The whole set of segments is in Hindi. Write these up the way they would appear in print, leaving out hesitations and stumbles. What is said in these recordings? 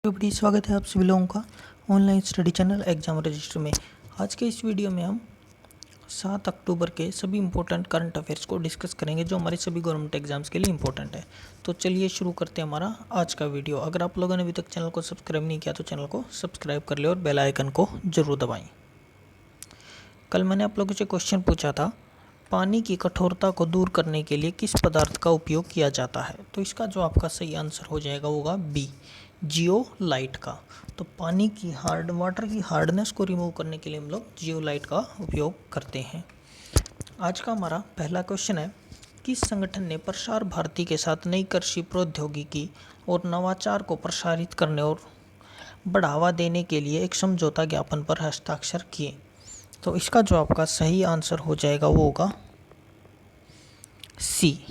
बड़ी स्वागत है आप सभी लोगों का online study channel exam register में। आज के इस वीडियो में हम 7 अक्टूबर के सभी इंपॉर्टेंट करंट अफेयर्स को डिस्कस करेंगे जो हमारे सभी गवर्नमेंट एग्जाम्स के लिए इंपॉर्टेंट है। तो चलिए शुरू करते हैं हमारा आज का वीडियो। अगर आप लोगों ने अभी तक चैनल को सब्सक्राइब नहीं किया तो चैनल को सब्सक्राइब कर ले और बेल आइकन को जरूर दबाएँ। कल मैंने आप लोगों से क्वेश्चन पूछा था, पानी की कठोरता को दूर करने के लिए किस पदार्थ का उपयोग किया जाता है। तो इसका जो आपका सही आंसर हो जाएगा होगा बी, जियोलाइट का। तो पानी की वाटर की हार्डनेस को रिमूव करने के लिए हम लोग जियोलाइट का उपयोग करते हैं। आज का हमारा पहला क्वेश्चन है, किस संगठन ने प्रसार भारती के साथ नई कृषि प्रौद्योगिकी और नवाचार को प्रसारित करने और बढ़ावा देने के लिए एक समझौता ज्ञापन पर हस्ताक्षर किए। तो इसका जो आपका सही आंसर हो जाएगा वो होगा सी,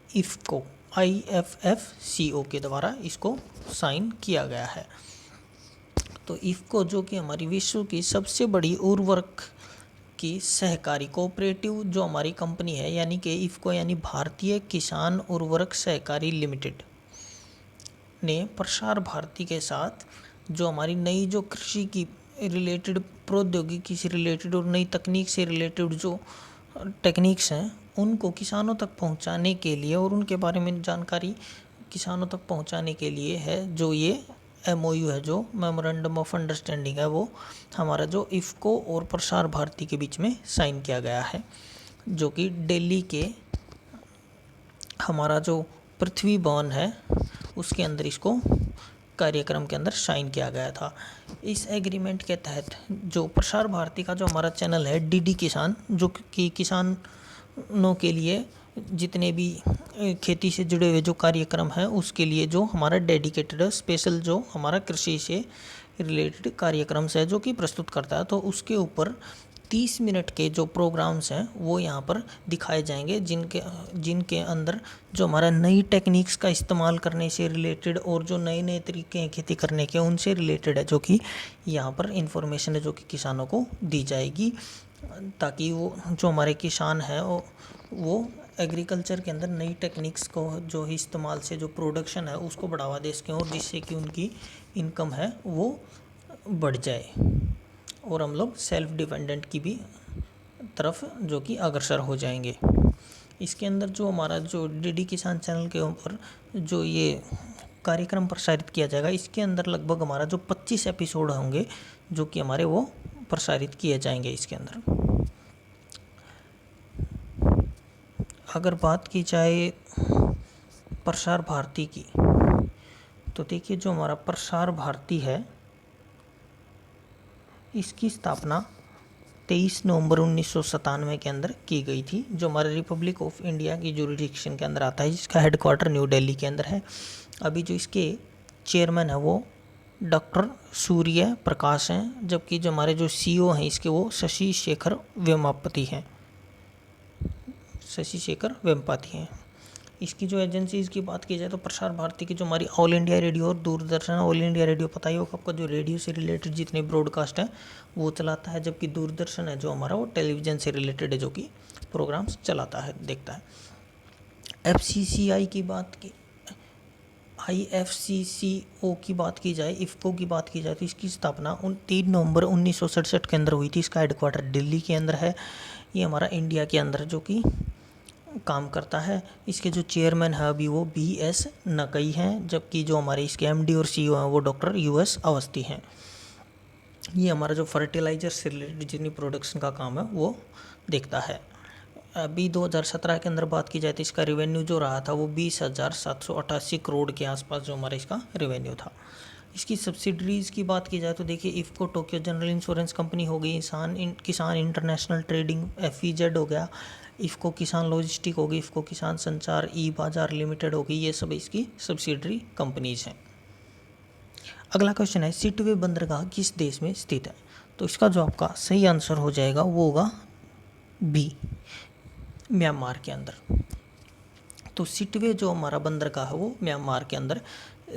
इफ्को, IFFCO के द्वारा इसको साइन किया गया है। तो इफ्को जो कि हमारी विश्व की सबसे बड़ी उर्वरक की सहकारी कोऑपरेटिव जो हमारी कंपनी है, यानी कि इफ्को यानी भारतीय किसान उर्वरक सहकारी लिमिटेड ने प्रसार भारती के साथ जो हमारी नई जो कृषि की रिलेटेड प्रौद्योगिकी से रिलेटेड और नई तकनीक से रिलेटेड जो टेक्निक्स हैं उनको किसानों तक पहुंचाने के लिए और उनके बारे में जानकारी किसानों तक पहुंचाने के लिए है जो ये MOU है, जो मेमोरेंडम ऑफ अंडरस्टैंडिंग है, वो हमारा जो इफ्को और प्रसार भारती के बीच में साइन किया गया है, जो कि दिल्ली के हमारा जो पृथ्वी भवन है उसके अंदर इसको कार्यक्रम के अंदर साइन किया गया था। इस एग्रीमेंट के तहत जो प्रसार भारती का जो हमारा चैनल है DD किसान, जो कि किसानों के लिए जितने भी खेती से जुड़े हुए जो कार्यक्रम हैं उसके लिए जो हमारा डेडिकेटेड स्पेशल जो हमारा कृषि से रिलेटेड कार्यक्रम है जो कि प्रस्तुत करता है, तो उसके ऊपर 30 मिनट के जो प्रोग्राम्स हैं वो यहाँ पर दिखाए जाएंगे, जिनके अंदर जो हमारा नई टेक्निक्स का इस्तेमाल करने से रिलेटेड और जो नए नए तरीके हैं खेती करने के उनसे रिलेटेड है, जो कि यहाँ पर इंफॉर्मेशन है जो कि किसानों को दी जाएगी, ताकि वो जो हमारे किसान हैं वो एग्रीकल्चर के अंदर नई टेक्निक्स को जो इस्तेमाल से जो प्रोडक्शन है उसको बढ़ावा दे सकें और जिससे कि उनकी इनकम है वो बढ़ जाए और हम लोग सेल्फ डिपेंडेंट की भी तरफ जो कि अग्रसर हो जाएंगे। इसके अंदर जो हमारा जो DD किसान चैनल के ऊपर जो ये कार्यक्रम प्रसारित किया जाएगा, इसके अंदर लगभग हमारा जो 25 एपिसोड होंगे जो कि हमारे वो प्रसारित किए जाएंगे इसके अंदर। अगर बात की जाए प्रसार भारती की, तो देखिए जो हमारा प्रसार भारती है इसकी स्थापना 23 नवंबर 1997 के अंदर की गई थी, जो हमारे रिपब्लिक ऑफ इंडिया की जुरिडिक्शन के अंदर आता है, जिसका हेडक्वार्टर न्यू दिल्ली के अंदर है। अभी जो इसके चेयरमैन है वो डॉक्टर सूर्य प्रकाश हैं, जबकि जो हमारे जो CEO हैं इसके वो शशि शेखर वेम्पाती हैं। इसकी जो एजेंसीज़ की बात की जाए तो प्रसार भारती की जो हमारी ऑल इंडिया रेडियो और दूरदर्शन, ऑल इंडिया रेडियो पता ही होगा आपका, जो रेडियो से रिलेटेड जितने ब्रॉडकास्ट हैं वो चलाता है, जबकि दूरदर्शन है जो हमारा वो टेलीविज़न से रिलेटेड है जो कि प्रोग्राम्स चलाता है, देखता है। FCCI की बात की, IFFCO की बात की जाए, इफ्को की बात की जाए तो इसकी स्थापना 3 नवंबर 1967 के अंदर हुई थी। इसका हेडक्वार्टर दिल्ली के अंदर है। ये हमारा इंडिया के अंदर जो कि काम करता है। इसके जो चेयरमैन है अभी वो BS नकई हैं, जबकि जो हमारे इसके MD और CEO हैं वो डॉक्टर US अवस्थी हैं। ये हमारा जो फर्टिलाइजर से रिलेटेड जितनी प्रोडक्शन का काम है वो देखता है। अभी 2017 के अंदर बात की जाए तो इसका रेवेन्यू जो रहा था वो 20,788 करोड़ के आसपास जो हमारा इसका रेवेन्यू था। इसकी सब्सिडरीज़ की बात की जाए तो देखिए IFFCO Tokyo general insurance company हो गई, किसान इंटरनेशनल ट्रेडिंग FEZ हो गया, इफ्को किसान लॉजिस्टिक हो गई, इफ्को किसान संचार बाजार लिमिटेड हो गई, ये सब इसकी सब्सिडरी कंपनीज हैं। अगला क्वेश्चन है, सिटवे बंदरगाह किस देश में स्थित है। तो इसका जो आपका सही आंसर हो जाएगा वो होगा बी, म्यांमार के अंदर। तो सिटवे जो हमारा बंदरगाह है वो म्यांमार के अंदर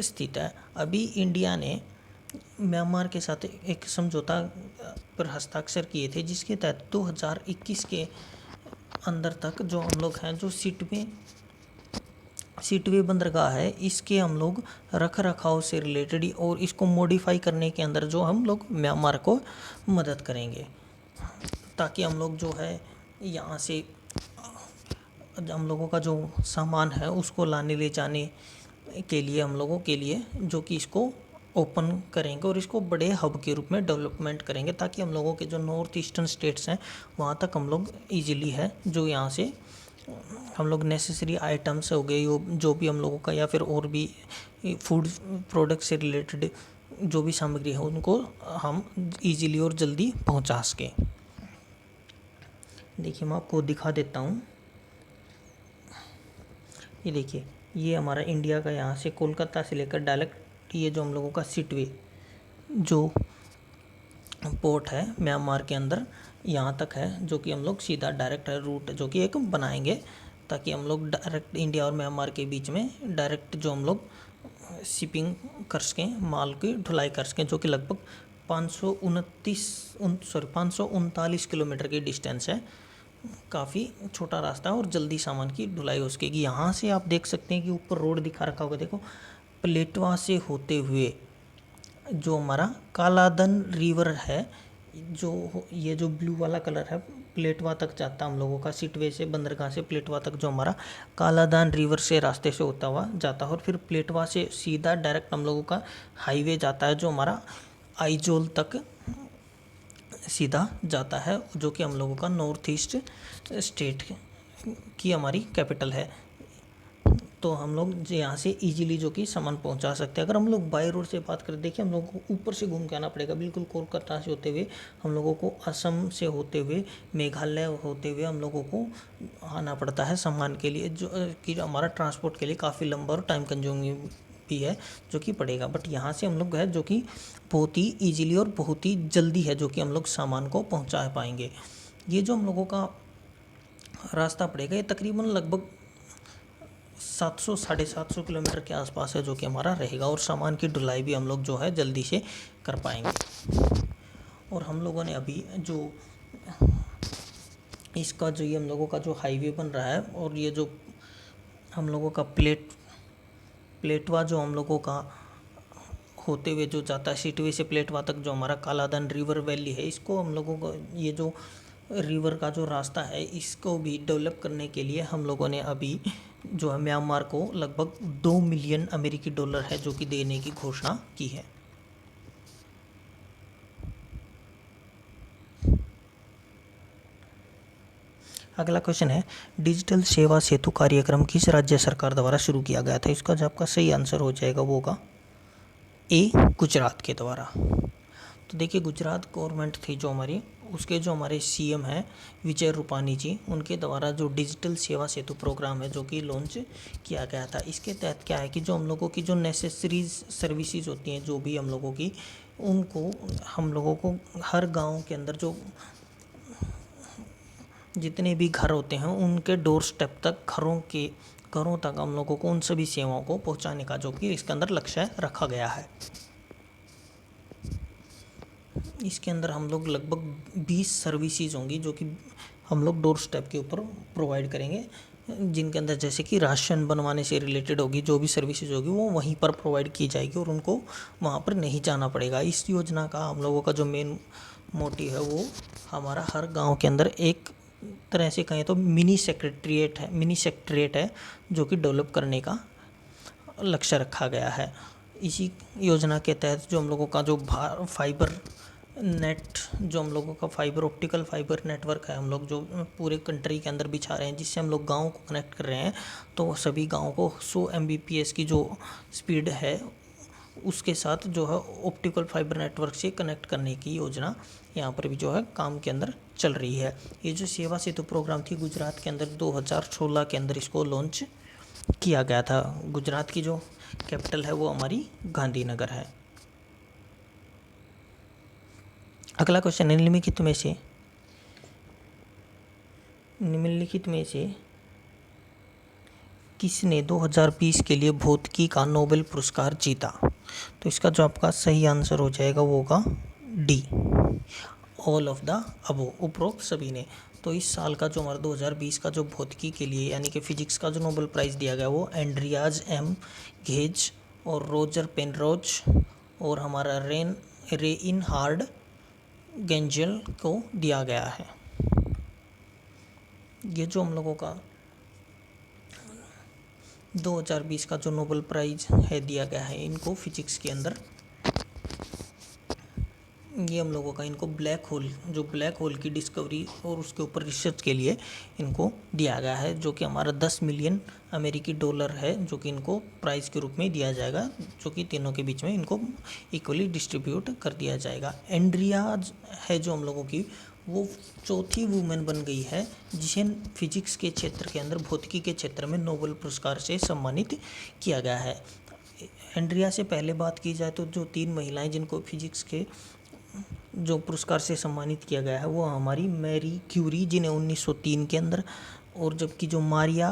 स्थित है। अभी इंडिया ने म्यांमार के साथ एक समझौता पर हस्ताक्षर किए थे, जिसके तहत 2021 के अंदर तक जो हम लोग हैं जो सिटवे सीटवे बंदरगाह है, इसके हम लोग रख रखाव से रिलेटेड और इसको मॉडिफाई करने के अंदर जो हम लोग म्यांमार को मदद करेंगे, ताकि हम लोग जो है यहाँ से हम लोगों का जो सामान है उसको लाने ले जाने के लिए हम लोगों के लिए जो कि इसको ओपन करेंगे और इसको बड़े हब के रूप में डेवलपमेंट करेंगे, ताकि हम लोगों के जो नॉर्थ ईस्टर्न स्टेट्स हैं वहाँ तक हम लोग इजीली है जो यहाँ से हम लोग नेसेसरी आइटम्स हो गए जो भी हम लोगों का या फिर और भी फूड प्रोडक्ट से रिलेटेड जो भी सामग्री है उनको हम इजीली और जल्दी पहुँचा सकें। देखिए मैं आपको दिखा देता हूँ, ये देखिए ये हमारा इंडिया का यहाँ से कोलकाता से लेकर डायरेक्ट ये जो हम लोगों का सिटवे जो पोर्ट है म्यांमार के अंदर यहाँ तक है, जो कि हम लोग सीधा डायरेक्ट रूट जो कि एक बनाएंगे, ताकि हम लोग डायरेक्ट इंडिया और म्यांमार के बीच में डायरेक्ट जो हम लोग शिपिंग कर सकें, माल की ढुलाई कर सकें, जो कि लगभग 539 किलोमीटर की डिस्टेंस है। काफ़ी छोटा रास्ता है और जल्दी सामान की ढुलाई हो सकेगी। यहाँ से आप देख सकते हैं कि ऊपर रोड दिखा रखा होगा, देखो प्लेटवा से होते हुए जो हमारा कालाधन रिवर है, जो ये जो ब्लू वाला कलर है प्लेटवा तक जाता है हम लोगों का, सिटवे से बंदरगाह से प्लेटवा तक जो हमारा कालादान रिवर से रास्ते से होता हुआ जाता है और फिर प्लेटवा से सीधा डायरेक्ट हम लोगों का हाईवे जाता है जो हमारा आइजोल तक सीधा जाता है, जो कि हम लोगों का नॉर्थ ईस्ट स्टेट की हमारी कैपिटल है। तो हम लोग यहाँ से इजीली जो कि सामान पहुँचा सकते हैं। अगर हम लोग बाई रोड से बात करें, देखिए हम लोगों को ऊपर से घूम के आना पड़ेगा, बिल्कुल कोलकाता से होते हुए हम लोगों को असम से होते हुए मेघालय होते हुए हम लोगों को आना पड़ता है सामान के लिए, जो कि हमारा ट्रांसपोर्ट के लिए काफ़ी लंबा और टाइम कंज्यूमिंग भी है जो कि पड़ेगा। बट यहाँ से हम लोग है जो कि बहुत ही ईजीली और बहुत ही जल्दी है जो कि हम लोग सामान को पहुँचा पाएंगे। ये जो हम लोगों का रास्ता पड़ेगा ये तकरीबन लगभग 700-750 किलोमीटर के आसपास है जो कि हमारा रहेगा, और सामान की ढुलाई भी हम लोग जो है जल्दी से कर पाएंगे। और हम लोगों ने अभी जो इसका जो ये हम लोगों का जो हाईवे बन रहा है और ये जो हम लोगों का प्लेटवा जो हम लोगों का होते हुए जो जाता है सिटवे से प्लेटवा तक जो हमारा कालाधन रिवर वैली है, इसको हम लोगों को ये जो रिवर का जो रास्ता है इसको भी डेवलप करने के लिए हम लोगों ने अभी जो है म्यांमार को लगभग 2 मिलियन अमेरिकी डॉलर है जो कि देने की घोषणा की है। अगला क्वेश्चन है, डिजिटल सेवा सेतु कार्यक्रम किस राज्य सरकार द्वारा शुरू किया गया था? इसका जो आपका सही आंसर हो जाएगा वो होगा ए, गुजरात के द्वारा। तो देखिए गुजरात गवर्नमेंट थी जो हमारी, उसके जो हमारे सीएम हैं विजय रूपानी जी, उनके द्वारा जो डिजिटल सेवा सेतु प्रोग्राम है जो कि लॉन्च किया गया था। इसके तहत क्या है कि जो हम लोगों की जो नेसेसरीज सर्विसेज होती हैं जो भी हम लोगों की, उनको हम लोगों को हर गांव के अंदर जो जितने भी घर होते हैं उनके डोर स्टेप तक घरों तक हम लोगों को उन सभी सेवाओं को पहुंचाने का जो कि इसके अंदर लक्ष्य रखा गया है। इसके अंदर हम लोग लगभग 20 सर्विसेज होंगी जो कि हम लोग डोर स्टेप के ऊपर प्रोवाइड करेंगे, जिनके अंदर जैसे कि राशन बनवाने से रिलेटेड होगी, जो भी सर्विसेज होगी वो वहीं पर प्रोवाइड की जाएगी और उनको वहाँ पर नहीं जाना पड़ेगा। इस योजना का हम लोगों का जो मेन मोटिव है वो हमारा हर गांव के अंदर एक तरह से कहें तो मिनी सेक्रेटरीट है जो कि डेवलप करने का लक्ष्य रखा गया है। इसी योजना के तहत जो हम लोगों का जो फाइबर नेट, जो हम लोगों का ऑप्टिकल फाइबर नेटवर्क है, हम लोग जो पूरे कंट्री के अंदर बिछा रहे हैं जिससे हम लोग गाँव को कनेक्ट कर रहे हैं, तो सभी गाँव को 100 Mbps की जो स्पीड है उसके साथ जो है ऑप्टिकल फाइबर नेटवर्क से कनेक्ट करने की योजना यहाँ पर भी जो है काम के अंदर चल रही है। ये जो सेवा सेतु प्रोग्राम थी गुजरात के अंदर 2016 के अंदर इसको लॉन्च किया गया था। गुजरात की जो कैपिटल है वो हमारी गांधीनगर है। अगला क्वेश्चन है, निम्नलिखित में से किसने 2020 के लिए भौतिकी का नोबेल पुरस्कार जीता? तो इसका जो आपका सही आंसर हो जाएगा वो होगा D, all of the above, उपरोक्त सभी ने। तो इस साल का जो हमारा 2020 का जो भौतिकी के लिए यानी कि फिजिक्स का जो नोबेल प्राइज़ दिया गया वो एंड्रियाज एम घेज और रोजर पेनरोज और हमारा रेइनहार्ड गेंजेल को दिया गया है। ये जो हम लोगों का 2020 का जो नोबेल प्राइज़ है दिया गया है इनको फिजिक्स के अंदर, ये हम लोगों का इनको ब्लैक होल की डिस्कवरी और उसके ऊपर रिसर्च के लिए इनको दिया गया है, जो कि हमारा 10 मिलियन अमेरिकी डॉलर है, जो कि इनको प्राइज़ के रूप में दिया जाएगा, जो कि तीनों के बीच में इनको इक्वली डिस्ट्रीब्यूट कर दिया जाएगा। एंड्रियाज है जो हम लोगों की वो चौथी वूमेन बन गई है जिसे फिजिक्स के क्षेत्र के अंदर भौतिकी के क्षेत्र में नोबेल पुरस्कार से सम्मानित किया गया है। एंड्रिया से पहले बात की जाए तो जो 3 महिलाएं जिनको फिजिक्स के जो पुरस्कार से सम्मानित किया गया है वो हमारी मैरी क्यूरी जिन्हें 1903 के अंदर, और जबकि जो मारिया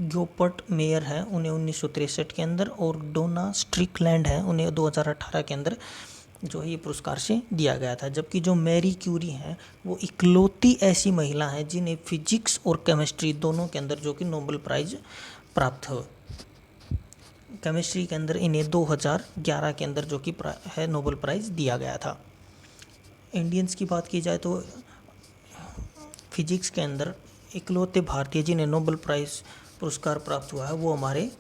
ग्योपर्ट मेयर है उन्हें 1963 के अंदर, और डोना स्ट्रिकलैंड है उन्हें 2018 के अंदर जो है ये पुरस्कार से दिया गया था। जबकि जो मैरी क्यूरी हैं वो इकलौती ऐसी महिला हैं जिन्हें फिजिक्स और केमिस्ट्री दोनों के अंदर जो कि नोबेल प्राइज़ प्राप्त हो। केमिस्ट्री के अंदर इन्हें 2011 के अंदर जो कि है नोबेल प्राइज़ दिया गया था। इंडियंस की बात की जाए तो फिजिक्स के अंदर इकलौते भारतीय जिन्हें नोबेल प्राइज़ पुरस्कार प्राप्त हुआ है वो हमारे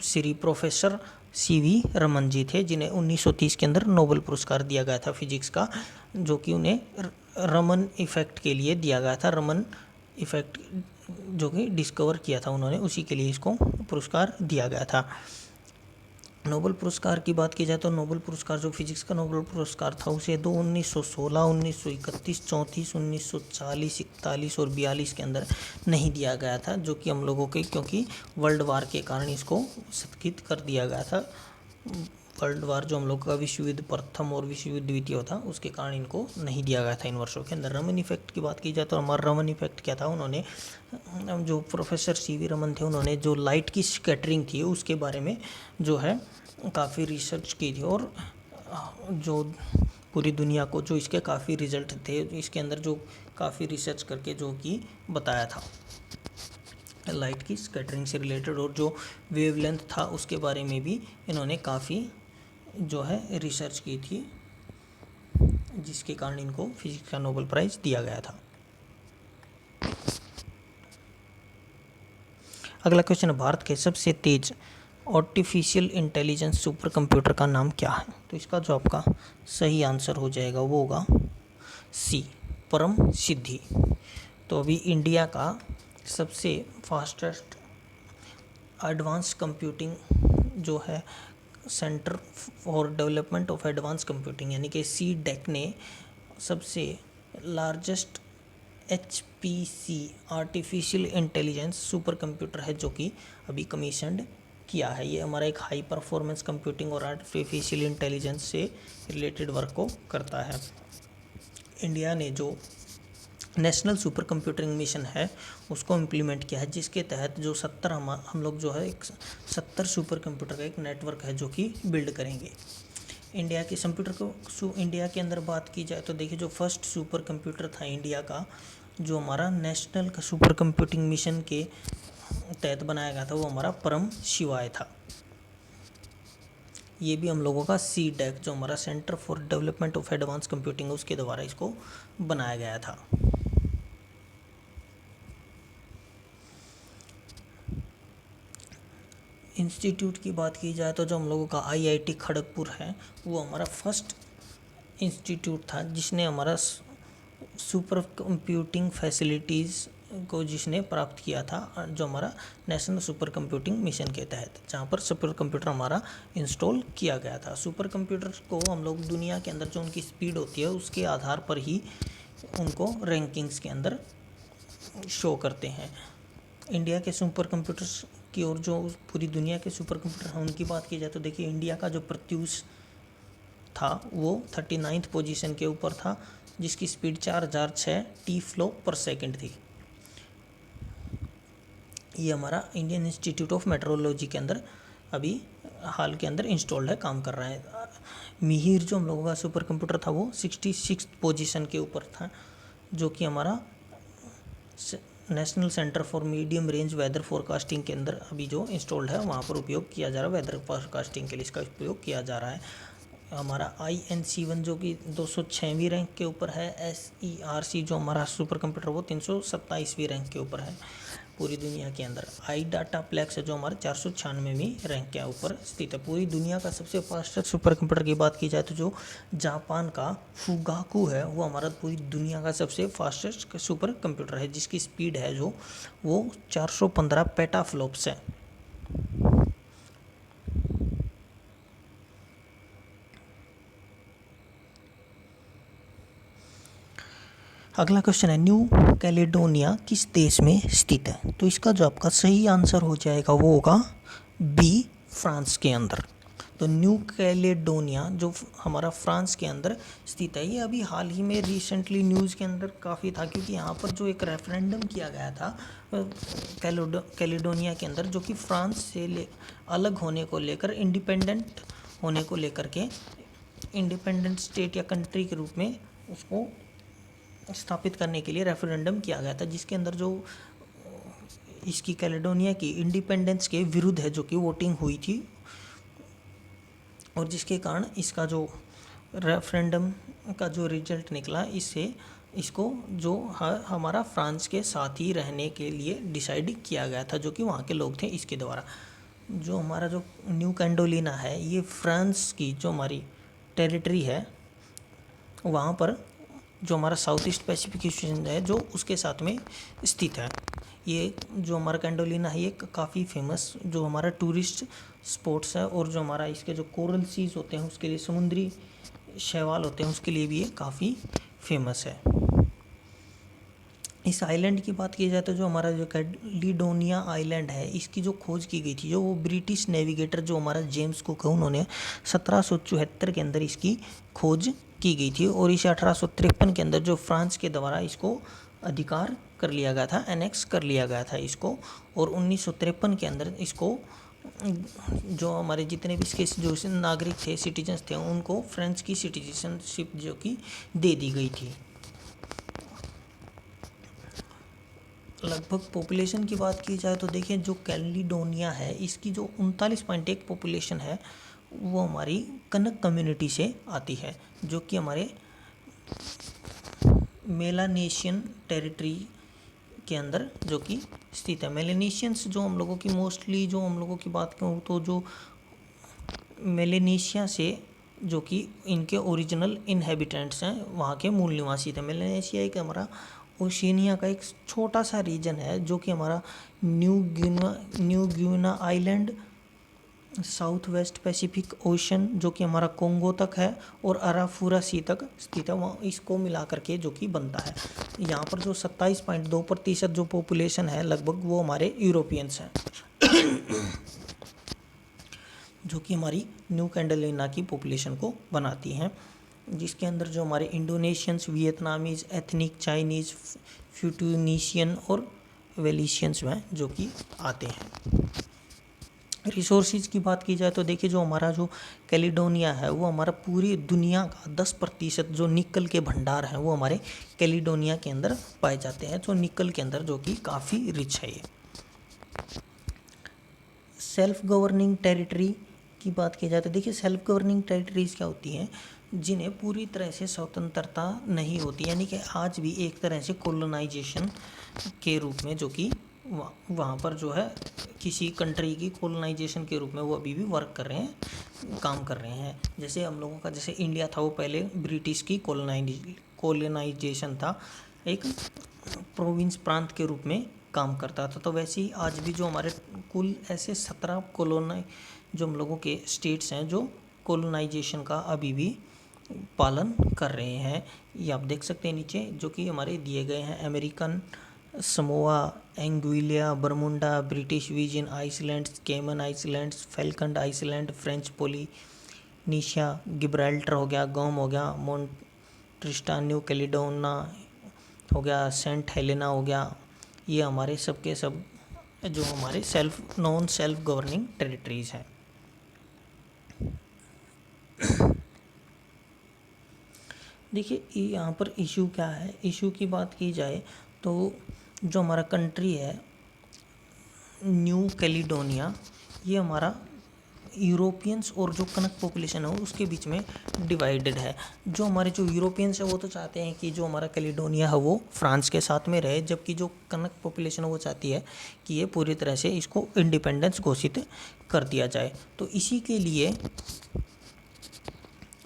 श्री प्रोफेसर सीवी रमन जी थे, जिन्हें 1930 के अंदर नोबेल पुरस्कार दिया गया था फिजिक्स का, जो कि उन्हें रमन इफ़ेक्ट के लिए दिया गया था। रमन इफ़ेक्ट जो कि डिस्कवर किया था उन्होंने, उसी के लिए इसको पुरस्कार दिया गया था। नोबेल पुरस्कार की बात की जाए तो नोबेल पुरस्कार जो फिजिक्स का नोबेल पुरस्कार था उसे 1916, 1931, 34, 1940, 41 और 42 के अंदर नहीं दिया गया था, जो कि हम लोगों के क्योंकि वर्ल्ड वार के कारण इसको स्थगित कर दिया गया था। वर्ल्ड वार जो हम लोग का विश्व युद्ध प्रथम और विश्व युद्ध द्वितीय था उसके कारण इनको नहीं दिया गया था इन वर्षों के अंदर। रमन इफेक्ट की बात की जाए तो हमारा रमन इफेक्ट क्या था, उन्होंने जो प्रोफेसर सीवी रमन थे उन्होंने जो लाइट की स्कैटरिंग थी उसके बारे में जो है काफ़ी रिसर्च की थी, और जो पूरी दुनिया को जो इसके काफ़ी रिजल्ट थे इसके अंदर जो काफ़ी रिसर्च करके जो कि बताया था लाइट की स्कैटरिंग से रिलेटेड, और जो वेवलेंथ था उसके बारे में भी इन्होंने काफ़ी जो है रिसर्च की थी, जिसके कारण इनको फिजिक्स का नोबेल प्राइज़ दिया गया था। अगला क्वेश्चन है, भारत के सबसे तेज आर्टिफिशियल इंटेलिजेंस सुपर कंप्यूटर का नाम क्या है? तो इसका जो आपका सही आंसर हो जाएगा वो होगा सी, परम सिद्धि। तो अभी इंडिया का सबसे फास्टेस्ट एडवांस कंप्यूटिंग जो है centre for development of advance computing यानी कि CDEC ने सबसे largest HPC artificial intelligence super computer है जो कि अभी कमीशनड किया है। ये हमारा एक हाई परफॉर्मेंस कंप्यूटिंग और आर्टिफिशियल इंटेलिजेंस से रिलेटेड वर्क को करता है। इंडिया ने जो नेशनल सुपर कंप्यूटिंग मिशन है उसको इम्प्लीमेंट किया है, जिसके तहत जो 70 हम लोग जो है एक 70 सुपर कंप्यूटर का एक नेटवर्क है जो कि बिल्ड करेंगे। इंडिया के कंप्यूटर को इंडिया के अंदर बात की जाए तो देखिए जो फर्स्ट सुपर कंप्यूटर था इंडिया का जो हमारा नेशनल का सुपर कंप्यूटिंग मिशन के तहत बनाया गया था वो हमारा परम शिवाय था। ये भी हम लोगों का CDEC जो हमारा centre for development of advance computing उसके द्वारा इसको बनाया गया था। इंस्टीट्यूट की बात की जाए तो जो हम लोगों का IIT खड़गपुर है वो हमारा फर्स्ट इंस्टीट्यूट था जिसने हमारा सुपर कंप्यूटिंग फैसिलिटीज़ को जिसने प्राप्त किया था, जो हमारा नेशनल सुपर कंप्यूटिंग मिशन के तहत जहाँ पर सुपर कंप्यूटर हमारा इंस्टॉल किया गया था। सुपर कंप्यूटर को हम लोग दुनिया के अंदर जो उनकी स्पीड होती है उसके आधार पर ही उनको रैंकिंग्स के अंदर शो करते हैं। इंडिया के सुपर कंप्यूटर्स की और जो पूरी दुनिया के सुपर कंप्यूटर हैं उनकी बात की जाए तो देखिए इंडिया का जो प्रत्यूष था वो 39th पोजीशन के ऊपर था, जिसकी स्पीड 4006 T/s थी। ये हमारा इंडियन इंस्टीट्यूट ऑफ मेट्रोलॉजी के अंदर अभी हाल के अंदर इंस्टॉल्ड है, काम कर रहा है। मिहिर जो हम लोगों का सुपर कंप्यूटर था वो 66th पोजीशन के ऊपर था, जो कि हमारा national centre for medium range weather forecasting के अंदर अभी जो इंस्टॉल्ड है वहाँ पर उपयोग किया जा रहा है। वेदर फोरकास्टिंग के लिए इसका उपयोग किया जा रहा है। हमारा INC1 जो कि 206वीं रैंक के ऊपर है। SERC जो हमारा सुपर कंप्यूटर वो 327वीं रैंक के ऊपर है पूरी दुनिया के अंदर। iDataPlex है जो हमारे 496वीं रैंक के ऊपर स्थित है। पूरी दुनिया का सबसे फास्टेस्ट सुपर कंप्यूटर की बात की जाए तो जो जापान का फुगाकू है वो हमारा पूरी दुनिया का सबसे फास्टेस्ट सुपर कंप्यूटर है, जिसकी स्पीड है जो वो 415 पेटाफ्लॉप्स है। अगला क्वेश्चन है, न्यू कैलेडोनिया किस देश में स्थित है? तो इसका जो आपका सही आंसर हो जाएगा वो होगा बी, फ्रांस के अंदर। तो न्यू कैलेडोनिया जो हमारा फ्रांस के अंदर स्थित है। ये अभी हाल ही में रिसेंटली न्यूज़ के अंदर काफ़ी था, क्योंकि यहाँ पर जो एक रेफरेंडम किया गया था कैलेडोनिया के अंदर, जो कि फ्रांस से अलग होने को लेकर, इंडिपेंडेंट होने को लेकर के, इंडिपेंडेंट स्टेट या कंट्री के रूप में उसको स्थापित करने के लिए रेफरेंडम किया गया था, जिसके अंदर जो इसकी कैलेडोनिया की इंडिपेंडेंस के विरुद्ध है जो कि वोटिंग हुई थी, और जिसके कारण इसका जो रेफरेंडम का जो रिजल्ट निकला, इससे इसको जो हमारा फ्रांस के साथ ही रहने के लिए डिसाइड किया गया था, जो कि वहाँ के लोग थे इसके द्वारा। जो हमारा जो न्यू कैलेडोनिया है ये फ्रांस की जो हमारी टेरिटरी है वहाँ पर जो हमारा साउथ ईस्ट पैसिफिक ओशन है जो उसके साथ में स्थित है। ये जो हमारा कैलेडोनिया है ये काफ़ी फेमस जो हमारा टूरिस्ट स्पॉट्स है, और जो हमारा इसके जो कोरल सीज होते हैं उसके लिए, समुद्री शैवाल होते हैं उसके लिए भी ये काफ़ी फेमस है। इस आइलैंड की बात की जाए तो जो हमारा जो कैलेडोनिया आइलैंड है इसकी जो खोज की गई थी, जो वो ब्रिटिश नेविगेटर जो हमारा जेम्स कुक है उन्होंने 1774 के अंदर इसकी खोज की गई थी, और इसे 1853 के अंदर जो फ्रांस के द्वारा इसको अधिकार कर लिया गया था, एनेक्स कर लिया गया था इसको, और 1953 के अंदर इसको जो हमारे जितने भी इसके जो नागरिक थे, सिटीजन्स थे, उनको फ्रेंच की सिटीजनशिप जो कि दे दी गई थी। लगभग पॉपुलेशन की बात की जाए तो देखिए जो कैलेडोनिया है इसकी जो 39.1 पॉपुलेशन है वो हमारी कनक कम्युनिटी से आती है, जो कि हमारे मेलानेशियन टेरिटरी के अंदर जो कि स्थित है। मेलानेशियंस जो हम लोगों की मोस्टली जो हम लोगों की बात करूँ तो जो मेलेनेशिया से जो कि इनके ओरिजिनल इनहेबिटेंट्स हैं, वहाँ के मूल निवासी थे। मेलेनेशिया एक हमारा ओशिनिया का एक छोटा सा रीजन है जो कि हमारा new Guinea island, south west Pacific ocean जो कि हमारा कोंगो तक है, और अराफुरा सी तक स्थित है, वहाँ इसको मिला करके जो कि बनता है। यहाँ पर जो 27.2% जो पॉपुलेशन है लगभग वो हमारे यूरोपियंस हैं जो कि हमारी न्यू कैलेडोनिया की पॉपुलेशन को बनाती हैं, जिसके अंदर जो हमारे इंडोनेशियंस, वियतनामीज, एथनिक चाइनीज़, फ्यूटूनिशियन और वेलिशियंस हैं जो कि आते हैं। रिसोर्सेज की बात की जाए तो देखिए जो हमारा जो कैलेडोनिया है वो हमारा पूरी दुनिया का 10% जो निकल के भंडार हैं वो हमारे कैलेडोनिया के अंदर पाए जाते हैं, जो निकल के अंदर जो कि काफ़ी रिच है। ये सेल्फ गवर्निंग टेरिटरी की बात की जाए तो देखिए सेल्फ गवर्निंग टेरिटरीज़ क्या होती हैं, जिन्हें पूरी तरह से स्वतंत्रता नहीं होती, यानी कि आज भी एक तरह से कॉलोनाइजेशन के रूप में जो कि वहाँ पर जो है किसी कंट्री की कॉलोनाइजेशन के रूप में वो अभी भी वर्क कर रहे हैं, काम कर रहे हैं। जैसे हम लोगों का जैसे इंडिया था वो पहले ब्रिटिश की कॉलोनाइजेशन था, एक प्रोविंस प्रांत के रूप में काम करता था। तो वैसे ही आज भी जो हमारे कुल ऐसे 17 जो हम लोगों के स्टेट्स हैं जो कॉलोनाइजेशन का अभी भी पालन कर रहे हैं। ये आप देख सकते हैं नीचे जो कि हमारे दिए गए हैं, American Samoa, Anguilla, Bermuda, British Virgin Islands, Cayman Islands, Falkland Islands, French Polynesia, Gibraltar हो गया, गोम हो गया, मोंट्रिस्टा, न्यू कैलेडोनिया हो गया, सेंट हेलेना हो गया। ये हमारे सब के सब जो हमारे सेल्फ गवर्निंग टेरिटरीज़ हैं। देखिए यहाँ पर इशू क्या है, इशू की बात की जाए तो जो हमारा कंट्री है न्यू कैलिडोनिया, ये हमारा यूरोपियंस और जो कनक पॉपुलेशन है उसके बीच में डिवाइडेड है। जो हमारे जो यूरोपियंस है वो तो चाहते हैं कि जो हमारा कैलिडोनिया है वो फ्रांस के साथ में रहे, जबकि जो कनक पॉपुलेशन है वो चाहती है कि ये पूरी तरह से इसको इंडिपेंडेंस घोषित कर दिया जाए। तो इसी के लिए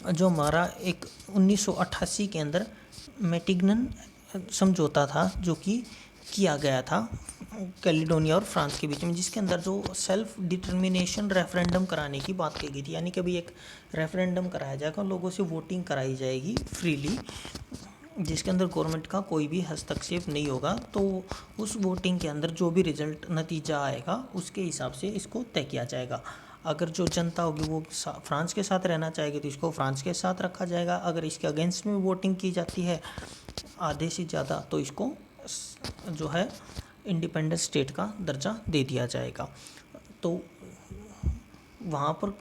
जो हमारा एक 1988 के अंदर मेटिगनन समझौता था जो कि किया गया था कैलिडोनिया और फ्रांस के बीच में, जिसके अंदर जो सेल्फ डिटर्मिनेशन रेफरेंडम कराने की बात की गई थी, यानी कि अभी एक रेफरेंडम कराया जाएगा, लोगों से वोटिंग कराई जाएगी फ्रीली, जिसके अंदर गवर्नमेंट का कोई भी हस्तक्षेप नहीं होगा। तो उस वोटिंग के अंदर जो भी रिजल्ट नतीजा आएगा उसके हिसाब से इसको तय किया जाएगा। अगर जो जनता होगी वो फ्रांस के साथ रहना चाहेगी तो इसको फ्रांस के साथ रखा जाएगा। अगर इसके अगेंस्ट में वोटिंग की जाती है आधे से ज़्यादा तो इसको जो है इंडिपेंडेंट स्टेट का दर्जा दे दिया जाएगा। तो वहाँ पर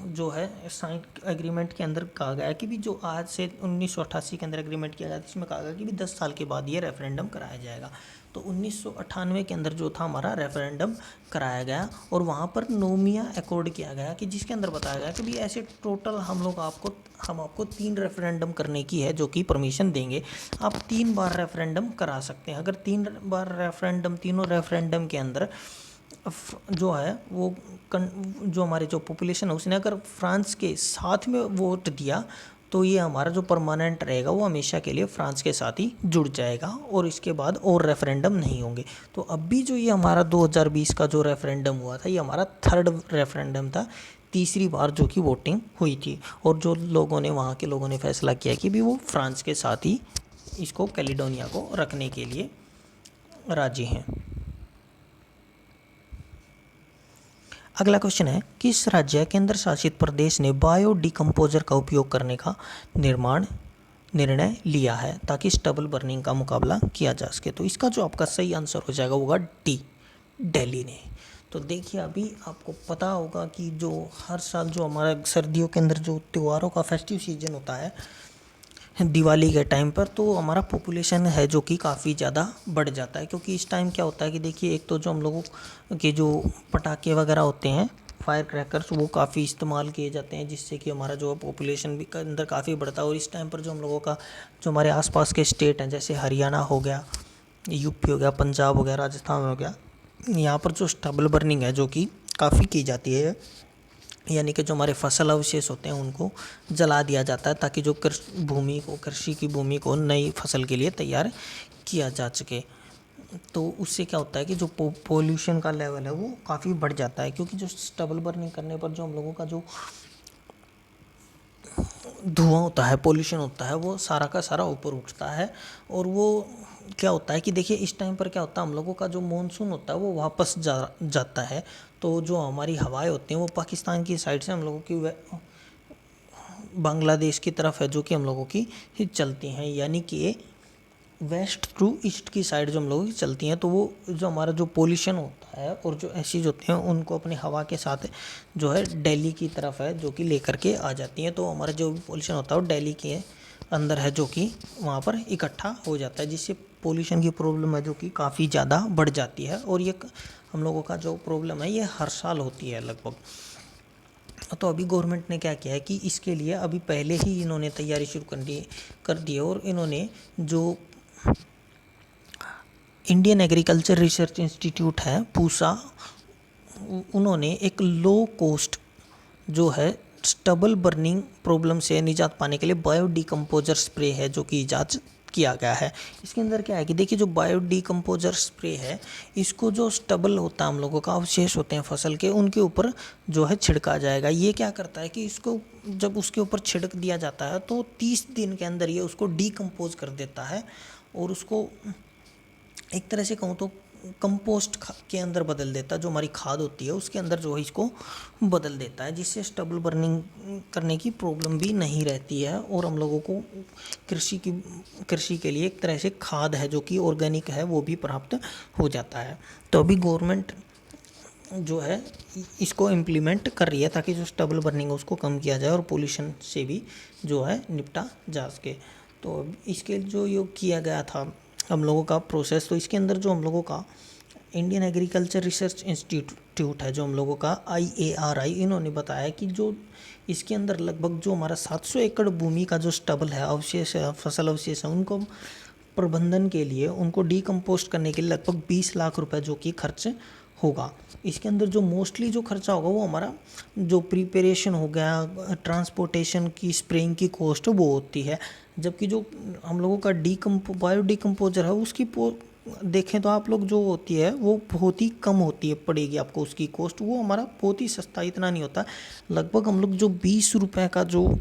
जो है साइन एग्रीमेंट के अंदर कहा गया है कि भी जो आज से 1988 के अंदर एग्रीमेंट किया गया था इसमें कहा गया कि भी 10 साल के बाद ये रेफरेंडम कराया जाएगा। तो 1998 के अंदर जो था हमारा रेफरेंडम कराया गया और वहाँ पर नोमिया अकॉर्ड किया गया कि जिसके अंदर बताया गया कि भी ऐसे टोटल हम आपको 3 रेफरेंडम करने की है जो कि परमिशन देंगे। आप 3 बार रेफरेंडम करा सकते हैं। अगर 3 बार रेफरेंडम तीनों रेफरेंडम के अंदर जो है वो जो हमारे जो पॉपुलेशन है उसने अगर फ्रांस के साथ में वोट दिया तो ये हमारा जो परमानेंट रहेगा वो हमेशा के लिए फ्रांस के साथ ही जुड़ जाएगा और इसके बाद और रेफरेंडम नहीं होंगे। तो अभी जो ये हमारा 2020 का जो रेफरेंडम हुआ था ये हमारा 3rd रेफरेंडम था, तीसरी बार जो कि वोटिंग हुई थी और जो लोगों ने वहाँ के लोगों ने फैसला किया कि भी वो फ्रांस के साथ ही इसको कैलिडोनिया को रखने के लिए राजी हैं। अगला क्वेश्चन है, किस राज्य केंद्र शासित प्रदेश ने बायो डिकम्पोजर का उपयोग करने का निर्णय लिया है ताकि स्टबल बर्निंग का मुकाबला किया जा सके? तो इसका जो आपका सही आंसर हो जाएगा होगा डी, दिल्ली ने। तो देखिए अभी आपको पता होगा कि जो हर साल जो हमारा सर्दियों के अंदर जो त्योहारों का फेस्टिव सीजन होता है दिवाली के टाइम पर, तो हमारा पॉपुलेशन है जो कि काफ़ी ज़्यादा बढ़ जाता है। क्योंकि इस टाइम क्या होता है कि देखिए एक तो जो हम लोगों के जो पटाखे वगैरह होते हैं फायर क्रैकर्स वो काफ़ी इस्तेमाल किए जाते हैं, जिससे कि हमारा जो पॉपुलेशन भी अंदर काफ़ी बढ़ता है। और इस टाइम पर जो हम लोगों का जो हमारे आसपास के स्टेट हैं जैसे हरियाणा हो गया, यूपी हो गया, पंजाब हो गया, राजस्थान हो गया, यहाँ पर जो स्टबल बर्निंग है जो कि काफ़ी की जाती है, यानी कि जो हमारे फसल अवशेष होते हैं उनको जला दिया जाता है ताकि जो कृषि की भूमि को नई फसल के लिए तैयार किया जा सके। तो उससे क्या होता है कि जो पोल्यूशन का लेवल है वो काफ़ी बढ़ जाता है, क्योंकि जो स्टबल बर्निंग करने पर जो हम लोगों का जो धुआं होता है, पोल्यूशन होता है, वो सारा का सारा ऊपर उठता है। और वो क्या होता है कि देखिए इस टाइम पर क्या होता है हम लोगों का जो मानसून होता है वो वापस जाता है। तो जो हमारी हवाएं होती हैं वो पाकिस्तान की साइड से हम लोगों की बांग्लादेश की तरफ है जो कि हम लोगों की ही चलती हैं, यानी कि वेस्ट टू ईस्ट की साइड जो हम लोगों की चलती हैं। तो वो जो हमारा जो पोल्यूशन होता है और जो एसिड होते हैं उनको अपनी हवा के साथ जो है दिल्ली की तरफ है जो कि लेकर के आ जाती हैं। तो हमारा जो भी पोल्यूशन होता है वो दिल्ली के अंदर है जो कि वहाँ पर इकट्ठा हो जाता है, जिससे पोल्यूशन की प्रॉब्लम है जो कि काफ़ी ज़्यादा बढ़ जाती है। और ये हम लोगों का जो प्रॉब्लम है ये हर साल होती है लगभग। तो अभी गवर्नमेंट ने क्या किया है कि इसके लिए अभी पहले ही इन्होंने तैयारी शुरू कर दी है और इन्होंने जो इंडियन एग्रीकल्चर रिसर्च इंस्टीट्यूट है पूसा, उन्होंने एक लो कॉस्ट जो है स्टबल बर्निंग प्रॉब्लम से निजात पाने के लिए बायो डिकम्पोजर स्प्रे है जो कि इजाद किया गया है। इसके अंदर क्या है कि देखिए जो बायो डिकम्पोजर स्प्रे है इसको जो स्टबल होता है हम लोगों का अवशेष होते हैं फसल के उनके ऊपर जो है छिड़का जाएगा। ये क्या करता है कि इसको जब उसके ऊपर छिड़क दिया जाता है तो 30 दिन के अंदर ये उसको डिकम्पोज कर देता है और उसको एक तरह से कहूँ तो कंपोस्ट के अंदर बदल देता है। जो हमारी खाद होती है उसके अंदर जो है इसको बदल देता है, जिससे स्टबल बर्निंग करने की प्रॉब्लम भी नहीं रहती है। और हम लोगों को कृषि के लिए एक तरह से खाद है जो कि ऑर्गेनिक है वो भी प्राप्त हो जाता है। तो अभी गवर्नमेंट जो है इसको इम्प्लीमेंट कर रही है ताकि जो स्टबल बर्निंग है उसको कम किया जाए और पोल्यूशन से भी जो है निपटा जा सके। तो इसके जो योग किया गया था हम लोगों का प्रोसेस, तो इसके अंदर जो हम लोगों का इंडियन एग्रीकल्चर रिसर्च इंस्टीट्यूट है, जो हम लोगों का IARI, इन्होंने बताया कि जो इसके अंदर लगभग जो हमारा 700 एकड़ भूमि का जो स्टबल है, अवशेष है, फसल अवशेष है, उनको प्रबंधन के लिए, उनको डीकम्पोस्ट करने के लिए लगभग 20 लाख रुपए जो कि खर्च होगा। इसके अंदर जो मोस्टली जो खर्चा होगा वो हमारा जो प्रिपरेशन हो गया, ट्रांसपोर्टेशन की, स्प्रेइंग की कॉस्ट वो होती है। जबकि जो हम लोगों का बायो डिकम्पोजर है उसकी देखें तो आप लोग जो होती है वो बहुत ही कम होती है, पड़ेगी आपको उसकी कॉस्ट, वो हमारा बहुत ही सस्ता, इतना नहीं होता। लगभग हम लोग जो 20 रुपये का जो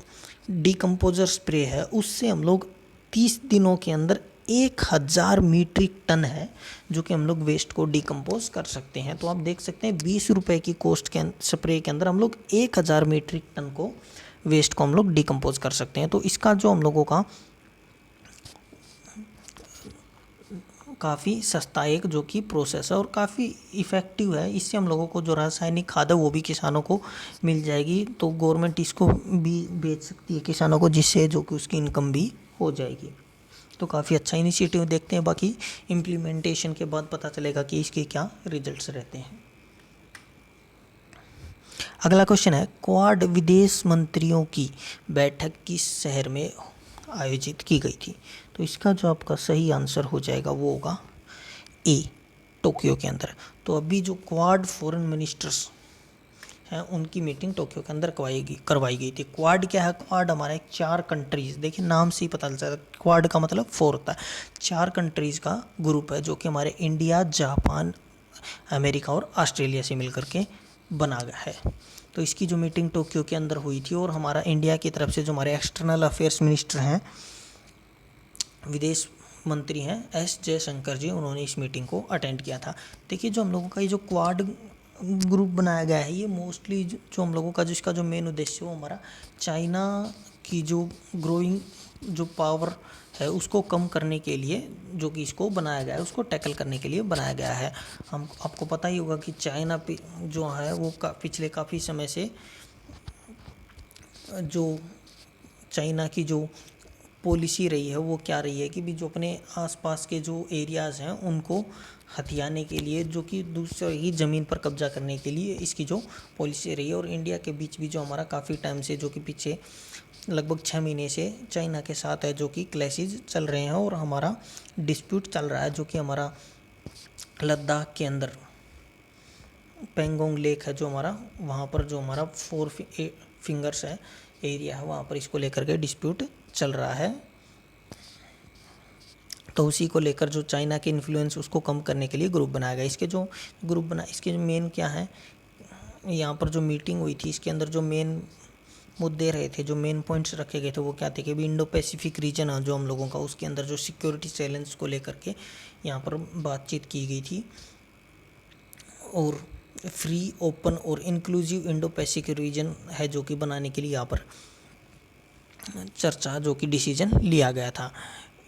डिकम्पोजर स्प्रे है उससे हम लोग 30 दिनों के अंदर 1000 मीट्रिक टन है जो कि हम लोग वेस्ट को डिकम्पोज कर सकते हैं। तो आप देख सकते हैं 20 रुपये की कॉस्ट के स्प्रे के अंदर हम लोग 1000 मीट्रिक टन को वेस्ट को हम लोग डिकम्पोज कर सकते हैं। तो इसका जो हम लोगों का काफ़ी सस्ता एक जो कि प्रोसेस है और काफ़ी इफ़ेक्टिव है। इससे हम लोगों को जो रासायनिक खाद है वो भी किसानों को मिल जाएगी, तो गवर्नमेंट इसको भी बेच सकती है किसानों को, जिससे जो कि उसकी इनकम भी हो जाएगी। तो काफ़ी अच्छा इनिशिएटिव, देखते हैं बाकी इम्प्लीमेंटेशन के बाद पता चलेगा कि इसके क्या रिजल्ट्स रहते हैं। अगला क्वेश्चन है, क्वाड विदेश मंत्रियों की बैठक किस शहर में आयोजित की गई थी? तो इसका जो आपका सही आंसर हो जाएगा वो होगा ए, टोक्यो के अंदर। तो अभी जो क्वाड फॉरेन मिनिस्टर्स हैं उनकी मीटिंग टोक्यो के अंदर करवाई गई थी। क्वाड क्या है? क्वाड हमारा एक 4 कंट्रीज, देखिए नाम से ही पता चल जाता है, क्वाड का मतलब 4 होता है। 4 कंट्रीज़ का ग्रुप है जो कि हमारे इंडिया, जापान, अमेरिका और ऑस्ट्रेलिया से मिलकर के बना गया है। तो इसकी जो मीटिंग टोक्यो के अंदर हुई थी और हमारा इंडिया की तरफ से जो हमारे एक्सटर्नल अफेयर्स मिनिस्टर हैं, विदेश मंत्री हैं, S जयशंकर जी, उन्होंने इस मीटिंग को अटेंड किया था। देखिए जो हम लोगों का ये जो क्वाड ग्रुप बनाया गया है, ये मोस्टली जो हम लोगों का जिसका जो मेन उद्देश्य है वो हमारा चाइना की जो ग्रोइंग जो पावर है उसको कम करने के लिए जो कि इसको बनाया गया है, उसको टैकल करने के लिए बनाया गया है। हम आपको पता ही होगा कि चाइना जो है वो पिछले काफ़ी समय से जो चाइना की जो पॉलिसी रही है वो क्या रही है कि भी जो अपने आसपास के जो एरियाज़ हैं उनको हथियाने के लिए, जो कि दूसरे ही ज़मीन पर कब्जा करने के लिए इसकी जो पॉलिसी रही है। और इंडिया के बीच भी जो हमारा काफ़ी टाइम से जो कि पीछे लगभग 6 महीने से चाइना के साथ है जो कि क्लैशेज चल रहे हैं और हमारा डिस्प्यूट चल रहा है, जो कि हमारा लद्दाख के अंदर पेंगोंग लेक है, जो हमारा वहाँ पर जो हमारा 4 फिंगर्स है एरिया है, वहाँ पर इसको लेकर के डिस्प्यूट चल रहा है। तो उसी को लेकर जो चाइना के इन्फ्लुएंस उसको कम करने के लिए ग्रुप बनाया गया। इसके जो इसके जो मेन क्या है, यहाँ पर जो मीटिंग हुई थी इसके अंदर जो मेन मुद्दे रहे थे, जो मेन पॉइंट्स रखे गए थे वो क्या थे कि भी इंडो पैसिफिक रीजन है जो हम लोगों का, उसके अंदर जो सिक्योरिटी चैलेंज को लेकर के यहाँ पर बातचीत की गई थी और फ्री, ओपन और इंक्लूसिव इंडो पैसिफिक रीजन है जो कि बनाने के लिए यहाँ पर चर्चा जो कि डिसीजन लिया गया था।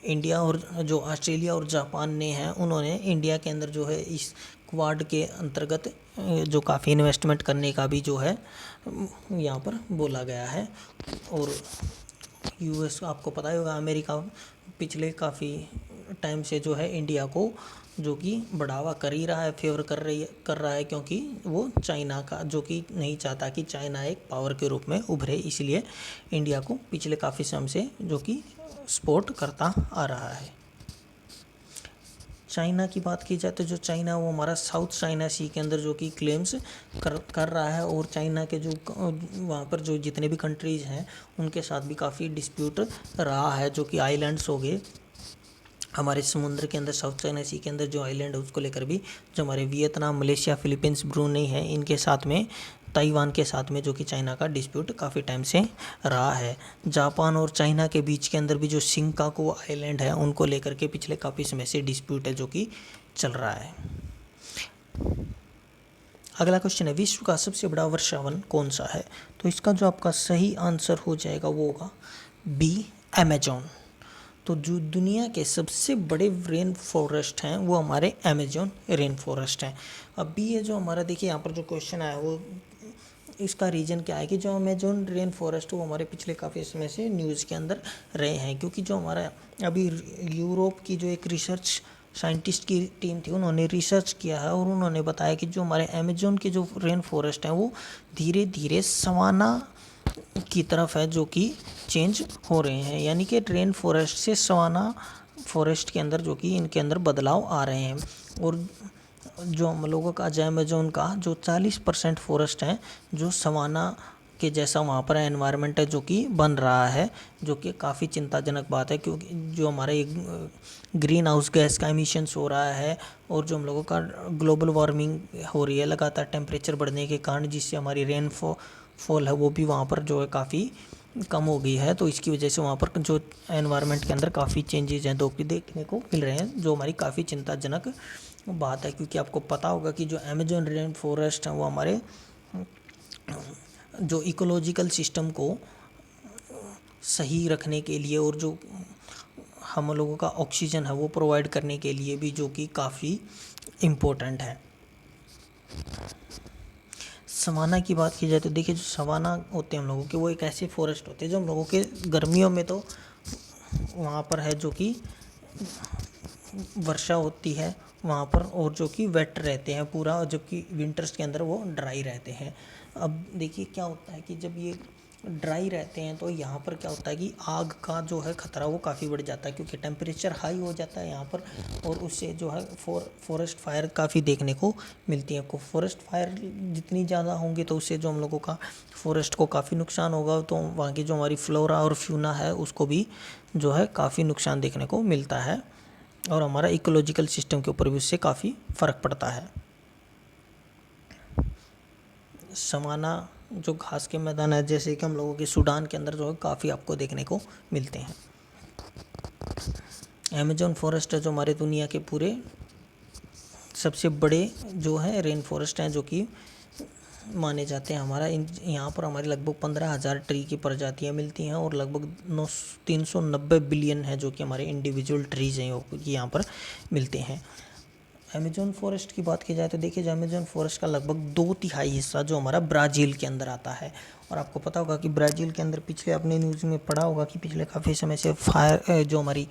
इंडिया और जो ऑस्ट्रेलिया और जापान ने हैं उन्होंने इंडिया के अंदर जो है इस क्वाड के अंतर्गत जो काफ़ी इन्वेस्टमेंट करने का भी जो है यहाँ पर बोला गया है। और US आपको पता ही होगा, अमेरिका पिछले काफ़ी टाइम से जो है इंडिया को जो कि बढ़ावा कर ही रहा है, फेवर कर रहा है, क्योंकि वो चाइना का जो कि नहीं चाहता कि चाइना एक पावर के रूप में उभरे, इसलिए इंडिया को पिछले काफ़ी समय से जो कि सपोर्ट करता आ रहा है। चाइना की बात की जाए तो जो चाइना वो हमारा साउथ चाइना सी के अंदर जो कि क्लेम्स कर रहा है और चाइना के जो वहाँ पर जो जितने भी कंट्रीज़ हैं उनके साथ भी काफ़ी डिस्प्यूट रहा है, जो कि आइलैंड्स हो गए हमारे समुद्र के अंदर, साउथ चाइना सी के अंदर जो आइलैंड है उसको लेकर भी जो हमारे वियतनाम, मलेशिया, फिलीपींस, ब्रूनेई है, इनके साथ में ताइवान के साथ में जो कि चाइना का डिस्प्यूट काफ़ी टाइम से रहा है। जापान और चाइना के बीच के अंदर भी जो शिंकाकू आइलैंड है उनको लेकर के पिछले काफ़ी समय से डिस्प्यूट है जो कि चल रहा है। अगला क्वेश्चन है, विश्व का सबसे बड़ा वर्षावन कौन सा है? तो इसका जो आपका सही आंसर हो जाएगा वो होगा बी, अमेजॉन। तो जो दुनिया के सबसे बड़े रेन फॉरेस्ट हैं वो हमारे अमेजोन रेन फॉरेस्ट हैं। अभी ये जो हमारा देखिए यहाँ पर जो क्वेश्चन आया वो इसका रीज़न क्या है कि जो अमेजोन रेन फॉरेस्ट वो हमारे पिछले काफ़ी समय से न्यूज़ के अंदर रहे हैं, क्योंकि जो हमारा अभी यूरोप की जो एक रिसर्च साइंटिस्ट की टीम थी उन्होंने रिसर्च किया है और उन्होंने बताया कि जो हमारे अमेजोन के जो रेन फॉरेस्ट हैं वो धीरे धीरे सवाना की तरफ है जो कि चेंज हो रहे हैं, यानी कि रेन फॉरेस्ट से सवाना फॉरेस्ट के अंदर जो कि इनके अंदर बदलाव आ रहे हैं। और जो हम लोगों का अमेजोन का जो 40% फॉरेस्ट है जो सवाना के जैसा वहाँ पर एनवायरनमेंट है जो कि बन रहा है, जो कि काफ़ी चिंताजनक बात है, क्योंकि जो हमारे ग्रीन हाउस गैस का एमिशंस हो रहा है और जो हम लोगों का ग्लोबल वार्मिंग हो रही है लगातार टेम्परेचर बढ़ने के कारण, जिससे हमारी फॉल है वो भी वहाँ पर जो है काफ़ी कम हो गई है। तो इसकी वजह से वहाँ पर जो एनवायरनमेंट के अंदर काफ़ी चेंजेस हैं जो कि देखने को मिल रहे हैं, जो हमारी काफ़ी चिंताजनक बात है। क्योंकि आपको पता होगा कि जो अमेजोन रेन फॉरेस्ट है वो हमारे जो इकोलॉजिकल सिस्टम को सही रखने के लिए और जो हम लोगों का ऑक्सीजन है वो प्रोवाइड करने के लिए भी जो कि काफ़ी इम्पोर्टेंट है। सवाना की बात की जाए तो देखिए जो सवाना होते हैं हम लोगों के वो एक ऐसे फॉरेस्ट होते हैं जो हम लोगों के गर्मियों में तो वहाँ पर है जो कि वर्षा होती है वहाँ पर और जो कि वेट रहते हैं पूरा, जबकि विंटर्स के अंदर वो ड्राई रहते हैं। अब देखिए क्या होता है कि जब ये ड्राई रहते हैं तो यहाँ पर क्या होता है कि आग का जो है ख़तरा वो काफ़ी बढ़ जाता है, क्योंकि टेम्परेचर हाई हो जाता है यहाँ पर और उससे जो है फॉरेस्ट फायर काफ़ी देखने को मिलती है। फॉरेस्ट फायर जितनी ज़्यादा होंगी तो उससे जो हम लोगों का फॉरेस्ट को काफ़ी नुकसान होगा, तो वहाँ की जो हमारी फ्लोरा और फ्यूना है उसको भी जो है काफ़ी नुकसान देखने को मिलता है और हमारा इकोलॉजिकल सिस्टम के ऊपर भी उससे काफ़ी फ़र्क पड़ता है। सवाना जो घास के मैदान है जैसे कि हम लोगों के सूडान के अंदर जो है काफ़ी आपको देखने को मिलते हैं। अमेजोन फॉरेस्ट है जो हमारे दुनिया के पूरे सबसे बड़े जो है रेन फॉरेस्ट हैं जो कि माने जाते हैं। हमारा यहाँ पर हमारी लगभग 15,000 ट्री की प्रजातियाँ मिलती हैं और लगभग 390 बिलियन है जो कि हमारे इंडिविजुअल ट्रीज हैं कि यहाँ पर मिलते हैं। अमेजोन फॉरेस्ट की बात की जाए तो देखिए जो अमेजोन फॉरेस्ट का लगभग 2/3 हिस्सा जो हमारा ब्राज़ील के अंदर आता है। और आपको पता होगा कि ब्राज़ील के अंदर पिछले आपने न्यूज़ में पढ़ा होगा कि पिछले काफ़ी समय से जो हमारी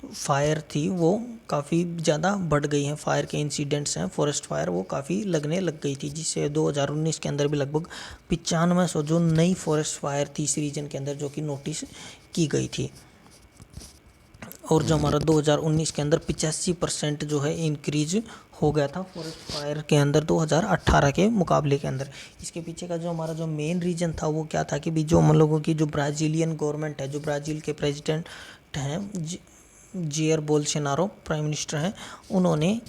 फायर थी वो काफ़ी ज़्यादा बढ़ गई हैं। फायर के इंसिडेंट्स हैं, फॉरेस्ट फायर वो काफ़ी लगने लग गई थी, जिससे 2019 के अंदर भी लगभग 9500 जो नई फॉरेस्ट फायर थी इस रीजन के अंदर जो कि नोटिस की गई थी। और जो हमारा 2019 के अंदर 85% जो है इंक्रीज हो गया था फॉरेस्ट फायर के अंदर 2018 के मुकाबले के अंदर। इसके पीछे का जो हमारा जो मेन रीज़न था वो क्या था कि भी जो हम लोगों की जो ब्राज़ीलियन गवर्नमेंट है, जो ब्राज़ील के प्रेसिडेंट हैं जेयर बोल्सोनारो प्राइम मिनिस्टर हैं, उन्होंने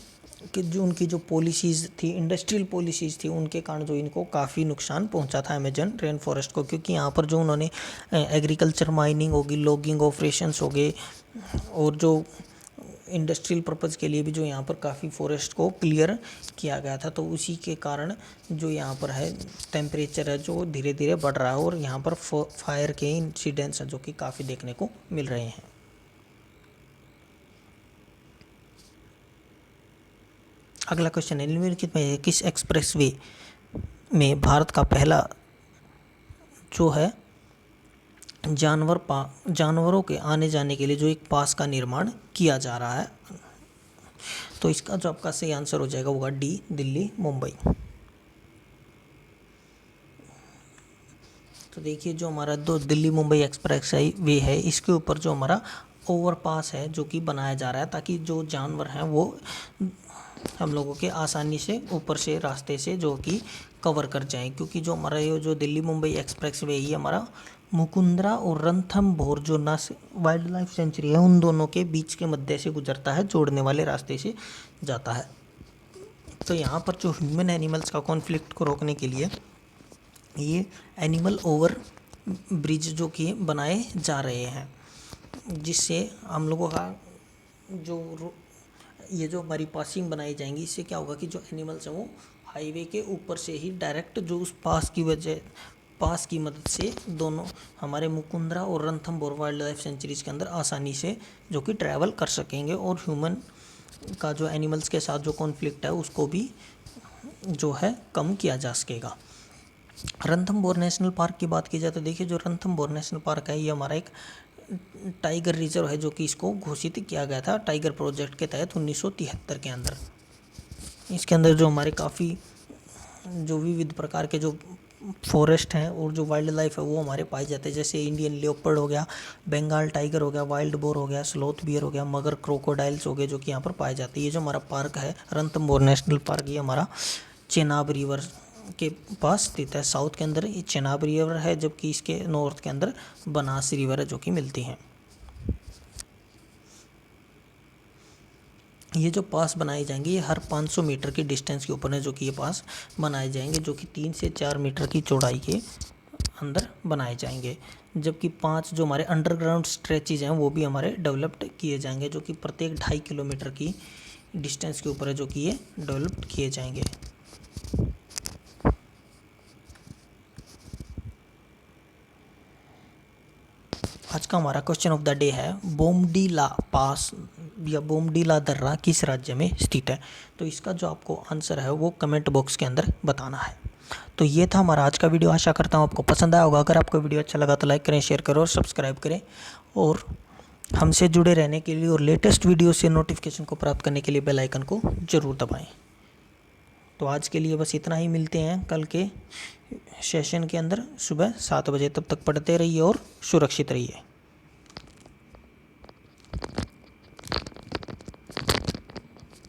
कि जो उनकी जो पॉलिसीज़ थी इंडस्ट्रियल पॉलिसीज़ थी उनके कारण जो इनको काफ़ी नुकसान पहुंचा था अमेजन रेन फॉरेस्ट को। क्योंकि यहाँ पर जो उन्होंने एग्रीकल्चर माइनिंग होगी, लॉगिंग ऑपरेशंस हो गए और जो इंडस्ट्रियल पर्पज़ के लिए भी जो यहाँ पर काफ़ी फॉरेस्ट को क्लियर किया गया था, तो उसी के कारण जो यहाँ पर है टेम्परेचर है जो धीरे धीरे बढ़ रहा है और यहाँ पर फायर के इंसिडेंट्स हैं जो कि काफ़ी देखने को मिल रहे हैं। अगला क्वेश्चन है निम्नलिखित में किस एक्सप्रेसवे में भारत का पहला जो है जानवरों के आने जाने के लिए जो एक पास का निर्माण किया जा रहा है। तो इसका जो आपका सही आंसर हो जाएगा होगा डी, दिल्ली मुंबई। तो देखिए जो हमारा दो दिल्ली मुंबई एक्सप्रेस वे है इसके ऊपर जो हमारा ओवरपास है जो कि बनाया जा रहा है ताकि जो जानवर हैं वो हम लोगों के आसानी से ऊपर से रास्ते से जो कि कवर कर जाएं। क्योंकि जो हमारा ये जो दिल्ली मुंबई एक्सप्रेस वे ही हमारा मुकुंदरा और रणथंभौर जो वाइल्ड लाइफ सेंचुरी है उन दोनों के बीच के मध्य से गुजरता है, जोड़ने वाले रास्ते से जाता है। तो यहाँ पर जो ह्यूमन एनिमल्स का कॉन्फ्लिक्ट को रोकने के लिए ये एनिमल ओवर ब्रिज जो कि बनाए जा रहे हैं, जिससे हम लोगों का जो ये जो हमारी पासिंग बनाई जाएंगी इससे क्या होगा कि जो एनिमल्स हैं वो हाईवे के ऊपर से ही डायरेक्ट जो उस पास की वजह पास की मदद से दोनों हमारे मुकुंदरा और रणथंभौर वाइल्ड लाइफ सेंचुरीज के अंदर आसानी से जो कि ट्रैवल कर सकेंगे और ह्यूमन का जो एनिमल्स के साथ जो कॉन्फ्लिक्ट है उसको भी जो है कम किया जा सकेगा। रणथंभौर नेशनल पार्क की बात की जाए तो देखिए जो रणथंभौर नेशनल पार्क है ये हमारा एक टाइगर रिजर्व है जो कि इसको घोषित किया गया था टाइगर प्रोजेक्ट के तहत 1973 के अंदर। इसके अंदर जो हमारे काफ़ी जो विविध प्रकार के जो फॉरेस्ट हैं और जो वाइल्ड लाइफ है वो हमारे पाए जाते हैं, जैसे इंडियन लियोपर्ड हो गया, बंगाल टाइगर हो गया, वाइल्ड बोर हो गया, स्लोथ बियर हो गया, मगर क्रोकोडाइल्स हो गए जो कि यहाँ पर पाए जाते हैं। ये जो हमारा पार्क है रणथंभौर नेशनल पार्क ये हमारा चेनाब रिवर के पास स्थित है। साउथ के अंदर ये चेनाब रिवर है जबकि इसके नॉर्थ के अंदर बनास रिवर है जो कि मिलती हैं। ये जो पास बनाए जाएंगे ये हर 500 मीटर की डिस्टेंस के ऊपर है जो कि ये पास बनाए जाएंगे जो कि 3 से 4 मीटर की चौड़ाई के अंदर बनाए जाएंगे। जबकि 5 जो हमारे अंडरग्राउंड स्ट्रेचेज हैं वो भी हमारे डेवलप्ड किए जाएंगे जो कि प्रत्येक 2.5 किलोमीटर की डिस्टेंस के ऊपर है जो कि ये डेवलप्ड किए जाएंगे। आज का हमारा क्वेश्चन ऑफ द डे है बोमडीला पास या बोमडीला दर्रा किस राज्य में स्थित है। तो इसका जो आपको आंसर है वो कमेंट बॉक्स के अंदर बताना है। तो ये था हमारा आज का वीडियो। आशा करता हूँ आपको पसंद आया होगा। अगर आपको वीडियो अच्छा लगा तो लाइक करें, शेयर करें और सब्सक्राइब करें और हमसे जुड़े रहने के लिए और लेटेस्ट वीडियो से नोटिफिकेशन को प्राप्त करने के लिए बेल आइकन को ज़रूर दबाएँ। तो आज के लिए बस इतना ही। मिलते हैं कल के सेशन के अंदर सुबह 7 बजे। तब तक पढ़ते रहिए और सुरक्षित रहिए।